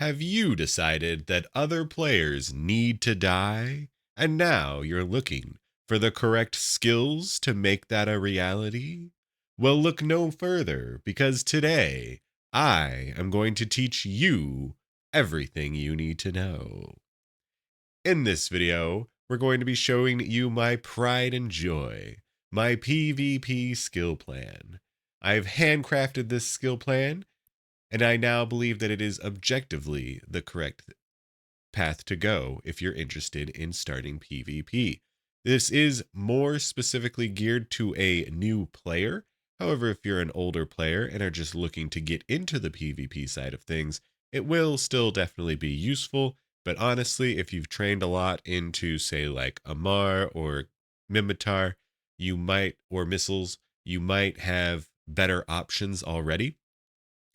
Have you decided that other players need to die? And now you're looking for the correct skills to make that a reality? Well, look no further because today I am going to teach you everything you need to know. In this video, we're going to be showing you my pride and joy, my PvP skill plan. I've handcrafted this skill plan and I now believe that it is objectively the correct path to go if you're interested in starting PvP. This is more specifically geared to a new player. However, if you're an older player and are just looking to get into the PvP side of things, it will still definitely be useful. But honestly, if you've trained a lot into, say, like Amar or Mimitar, you might, or missiles, you might have better options already.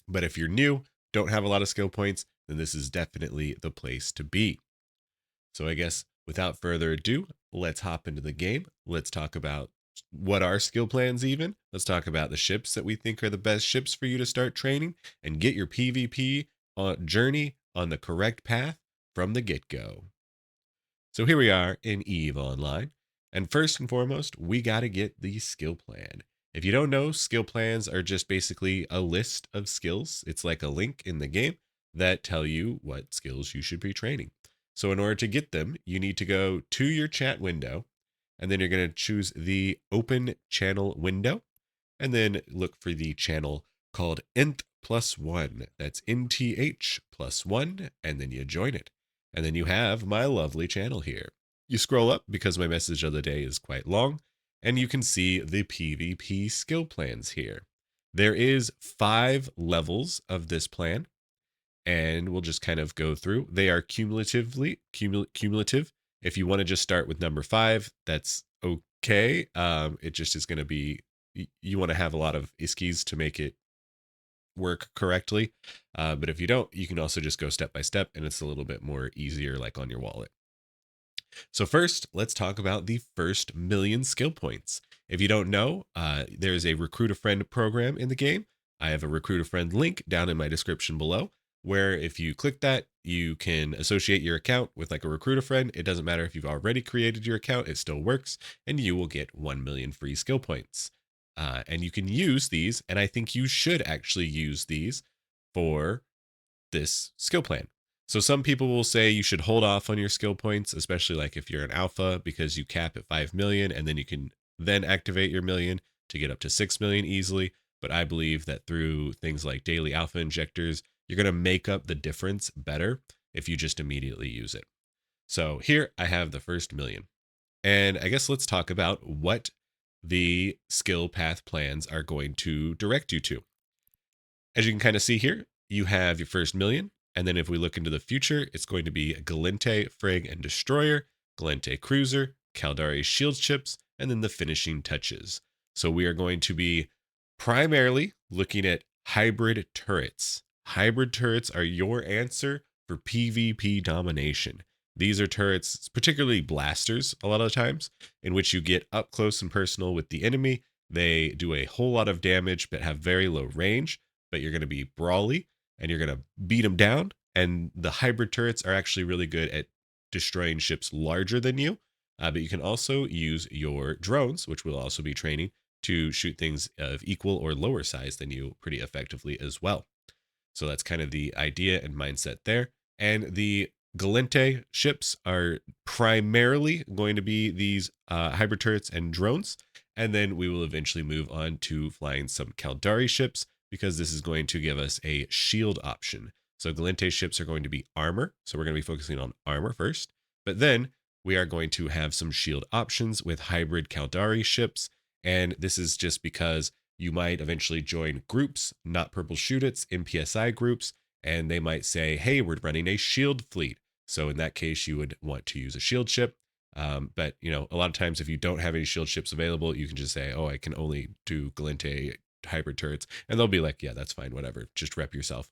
But if you're new, don't have a lot of skill points, then this is definitely the place to be. So I guess without further ado, let's hop into the game. Let's talk about what are skill plans even. Let's talk about the ships that we think are the best ships for you to start training and get your PvP journey on the correct path from the get-go. So here we are in EVE Online. And first and foremost, we got to get the skill plan. If you don't know, skill plans are just basically a list of skills. It's like a link in the game that tell you what skills you should be training. So in order to get them, you need to go to your chat window, and then you're going to choose the open channel window, and then look for the channel called nth+1. That's nth+1, and then you join it. And then you have my lovely channel here. You scroll up because my message of the day is quite long, and you can see the PvP skill plans here. There is 5 levels of this plan, and we'll just kind of go through. They are cumulative. If you want to just start with number 5, that's okay. It just is going to be, you want to have a lot of iskies to make it work correctly. But if you don't, you can also just go step by step, and it's a little bit more easier, like on your wallet. So first, let's talk about the first 1,000,000 skill points. If you don't know, there's a recruit a friend program in the game. I have a recruit a friend link down in my description below, where if you click that, you can associate your account with like a recruit a friend. It doesn't matter if you've already created your account, it still works, and you will get 1,000,000 free skill points. And you can use these, and I think you should actually use these for this skill plan. So some people will say you should hold off on your skill points, especially like if you're an alpha, because you cap at 5 million and then you can then activate your million to get up to 6 million easily. But I believe that through things like daily alpha injectors, you're going to make up the difference better if you just immediately use it. So here I have the first 1,000,000. And I guess let's talk about what the skill path plans are going to direct you to. As you can kind of see here, you have your first 1,000,000. And then if we look into the future, it's going to be Galente, Frag, and Destroyer, Galente Cruiser, Caldari Shield Ships, and then the finishing touches. So we are going to be primarily looking at hybrid turrets. Hybrid turrets are your answer for PvP domination. These are turrets, particularly blasters, a lot of the times, in which you get up close and personal with the enemy. They do a whole lot of damage, but have very low range, but you're going to be brawly and you're going to beat them down. And the hybrid turrets are actually really good at destroying ships larger than you. But you can also use your drones, which will also be training, to shoot things of equal or lower size than you pretty effectively as well. So that's kind of the idea and mindset there. And the Galente ships are primarily going to be these hybrid turrets and drones. And then we will eventually move on to flying some Caldari ships, because this is going to give us a shield option. So Galente ships are going to be armor. So we're going to be focusing on armor first. But then we are going to have some shield options with hybrid Caldari ships. And this is just because you might eventually join groups, not purple shootits, MPSI groups, and they might say, hey, we're running a shield fleet. So in that case, you would want to use a shield ship. But, you know, a lot of times if you don't have any shield ships available, you can just say, oh, I can only do Galente hybrid turrets. And they'll be like, yeah, that's fine, whatever. Just rep yourself.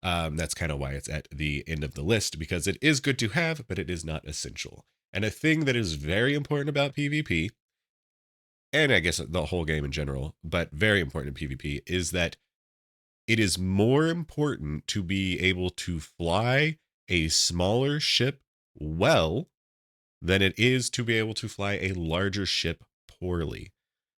That's kind of why it's at the end of the list, because it is good to have, but it is not essential. And a thing that is very important about PvP, and I guess the whole game in general, but very important in PvP, is that it is more important to be able to fly a smaller ship well than it is to be able to fly a larger ship poorly.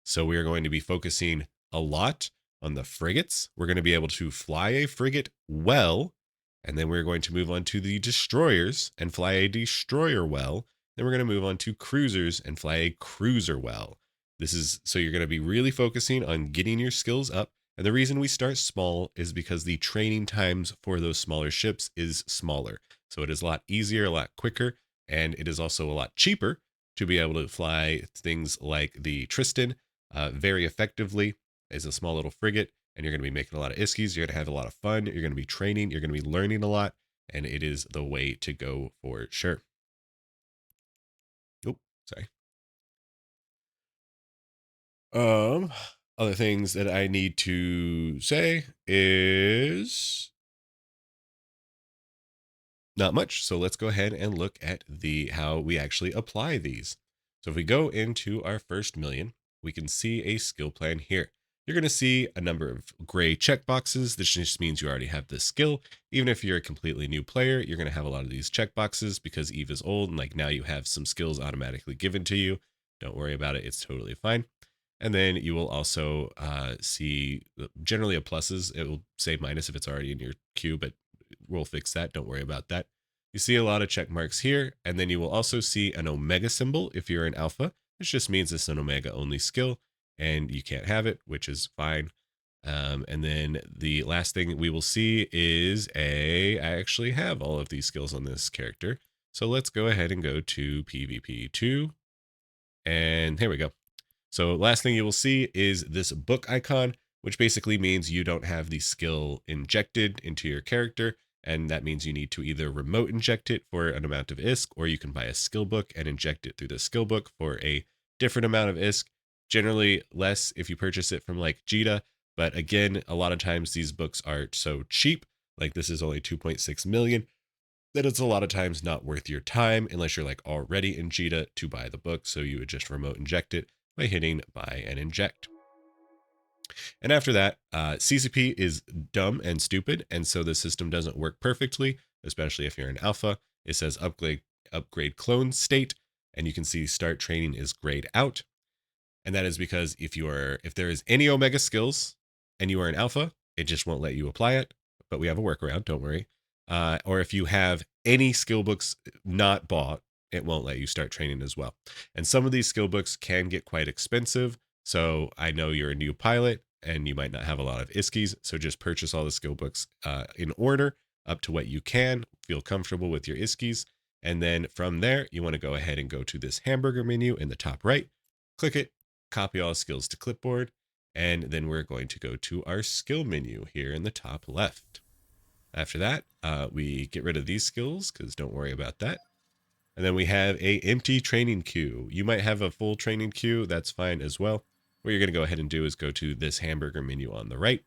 So we are going to be focusing a lot on the frigates. We're going to be able to fly a frigate well, and then we're going to move on to the destroyers and fly a destroyer well. Then we're going to move on to cruisers and fly a cruiser well. This is so you're going to be really focusing on getting your skills up. And the reason we start small is because the training times for those smaller ships is smaller. So it is a lot easier, a lot quicker, and it is also a lot cheaper to be able to fly things like the Tristan very effectively as a small little frigate. And you're going to be making a lot of iskies. You're going to have a lot of fun. You're going to be training. You're going to be learning a lot. And it is the way to go for sure. Oh, sorry. Other things that I need to say is not much. So let's go ahead and look at how we actually apply these. So if we go into our first million, we can see a skill plan here. You're going to see a number of gray checkboxes. This just means you already have this skill. Even if you're a completely new player, you're going to have a lot of these checkboxes because Eve is old and like now you have some skills automatically given to you. Don't worry about it. It's totally fine. And then you will also see generally a pluses. It will say minus if it's already in your queue, but we'll fix that. Don't worry about that. You see a lot of check marks here, and then you will also see an omega symbol if you're an alpha, which just means it's an omega only skill, and you can't have it, which is fine. And then the last thing we will see is I actually have all of these skills on this character. So let's go ahead and go to PvP 2, and here we go. So last thing you will see is this book icon, which basically means you don't have the skill injected into your character. And that means you need to either remote inject it for an amount of ISK, or you can buy a skill book and inject it through the skill book for a different amount of ISK. Generally less if you purchase it from like Jita. But again, a lot of times these books are so cheap, like this is only 2.6 million, that it's a lot of times not worth your time unless you're like already in Jita to buy the book. So you would just remote inject it by hitting buy and inject. And after that, CCP is dumb and stupid, and so the system doesn't work perfectly, especially if you're an alpha. It says upgrade clone state, and you can see start training is grayed out. And that is because if there is any omega skills and you are an alpha, it just won't let you apply it. But we have a workaround, don't worry. Or if you have any skill books not bought, it won't let you start training as well. And some of these skill books can get quite expensive. So I know you're a new pilot and you might not have a lot of iskies. So just purchase all the skill books in order up to what you can, feel comfortable with your iskies. And then from there, you want to go ahead and go to this hamburger menu in the top right, click it, copy all skills to clipboard. And then we're going to go to our skill menu here in the top left. After that, we get rid of these skills because don't worry about that. And then we have a empty training queue. You might have a full training queue. That's fine as well. What you're going to go ahead and do is go to this hamburger menu on the right,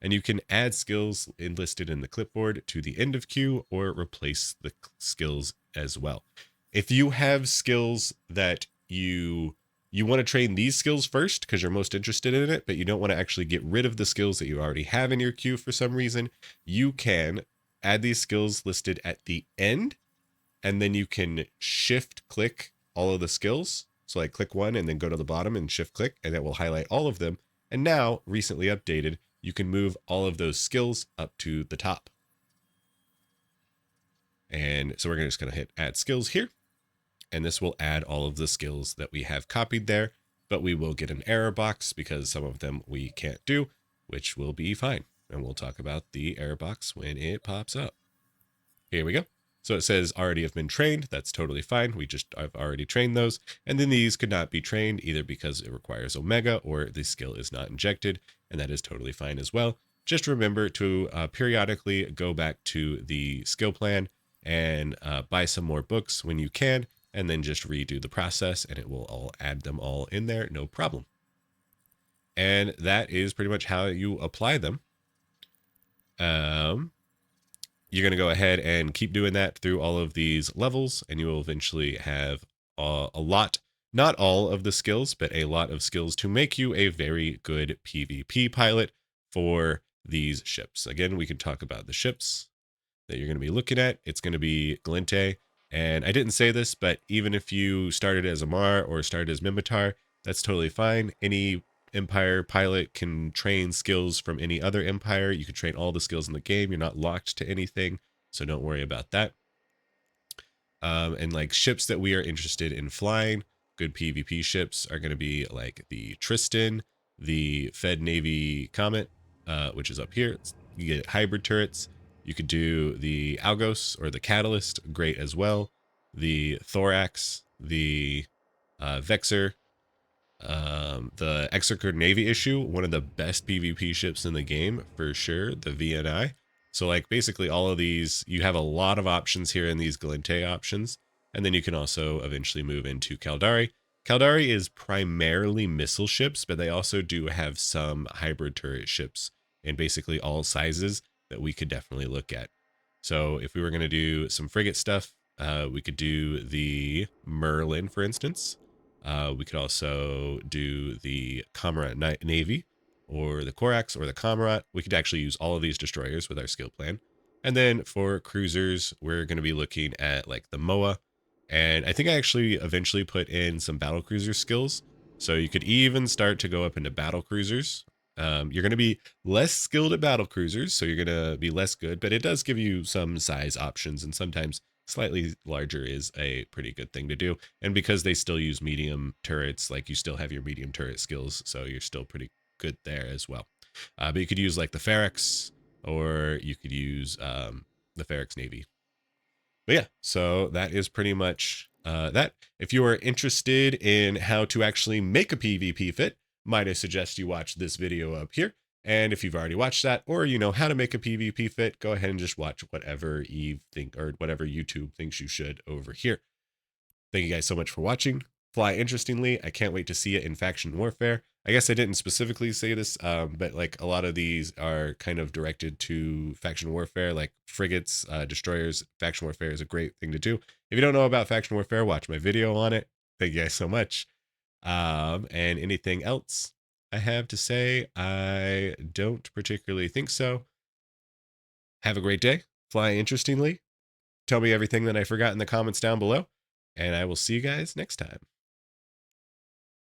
and you can add skills enlisted in the clipboard to the end of queue or replace the skills as well. If you have skills that you want to train these skills first because you're most interested in it, but you don't want to actually get rid of the skills that you already have in your queue for some reason, you can add these skills listed at the end, and then you can shift click all of the skills. So like click one and then go to the bottom and shift click, and it will highlight all of them. And now, recently updated, you can move all of those skills up to the top. And so we're just going to hit add skills here. And this will add all of the skills that we have copied there, but we will get an error box because some of them we can't do, which will be fine. And we'll talk about the error box when it pops up. Here we go. So it says already have been trained. That's totally fine. I've already trained those. And then these could not be trained either because it requires Omega or the skill is not injected. And that is totally fine as well. Just remember to periodically go back to the skill plan and buy some more books when you can, and then just redo the process and it will all add them all in there. No problem. And that is pretty much how you apply them. You're going to go ahead and keep doing that through all of these levels, and you will eventually have a lot, not all of the skills, but a lot of skills to make you a very good PvP pilot for these ships. Again, we can talk about the ships that you're going to be looking at. It's going to be Glinte. And I didn't say this, but even if you started as Amar or started as Mimitar, that's totally fine. Any Empire pilot can train skills from any other Empire. You can train all the skills in the game. You're not locked to anything, so don't worry about that. And like ships that we are interested in flying, good PvP ships are going to be like the Tristan, the Fed Navy Comet, which is up here. You get hybrid turrets. You could do the Algos or the Catalyst, great as well. The Thorax, the Vexer, the Executor Navy issue, one of the best PvP ships in the game for sure, the VNI. So like basically all of these, you have a lot of options here in these Galente options. And then you can also eventually move into Caldari. Caldari is primarily missile ships, but they also do have some hybrid turret ships in basically all sizes that we could definitely look at. So if we were going to do some frigate stuff, we could do the Merlin, for instance. We could also do the Comrade Navy or the Corax or the Comrade. We could actually use all of these destroyers with our skill plan. And then for cruisers, we're going to be looking at like the MOA. And I think I actually eventually put in some battle cruiser skills. So you could even start to go up into battle cruisers. You're going to be less skilled at battle cruisers, so you're going to be less good, but it does give you some size options, and sometimes slightly larger is a pretty good thing to do. And because they still use medium turrets, like you still have your medium turret skills, so you're still pretty good there as well. But you could use like the Ferex, or you could use the Ferex Navy. But yeah, so that is pretty much that. If you are interested in how to actually make a PvP fit, might I suggest you watch this video up here. And if you've already watched that, or you know how to make a PvP fit, go ahead and just watch whatever you think or whatever YouTube thinks you should over here. Thank you guys so much for watching. Fly interestingly. I can't wait to see it in faction warfare. I guess I didn't specifically say this, but like a lot of these are kind of directed to faction warfare, like frigates, destroyers. Faction warfare is a great thing to do. If you don't know about faction warfare, watch my video on it. Thank you guys so much. And anything else I have to say, I don't particularly think so. Have a great day. Fly interestingly. Tell me everything that I forgot in the comments down below, and I will see you guys next time.